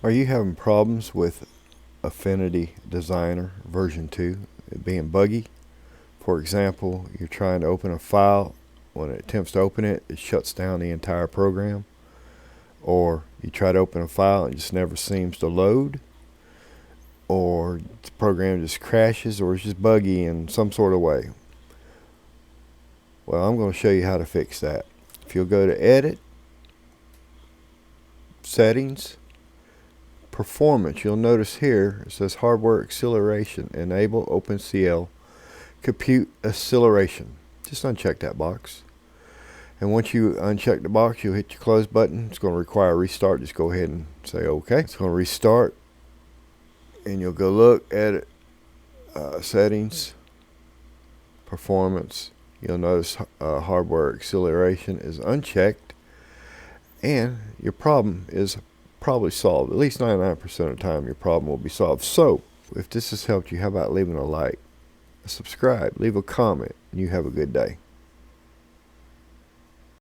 Are you having problems with Affinity Designer version 2 it being buggy? For example, you're trying to open a file. When it attempts to open it, it shuts down the entire program. Or you try to open a file and it just never seems to load. Or the program just crashes, or it's just buggy in some sort of way. Well, I'm going to show you how to fix that. If you'll go to Edit, Settings, Performance, you'll notice here it says Hardware Acceleration, Enable OpenCL Compute Acceleration. Just uncheck that box. And once you uncheck the box, you'll hit your close button. It's going to require a restart. Just go ahead and say OK. It's going to restart. And you'll go look at Settings, Performance. You'll notice Hardware Acceleration is unchecked. And your problem is probably solved. At least 99% of the time your problem will be solved. So, if this has helped you, how about leaving a like, a subscribe, leave a comment, and you have a good day.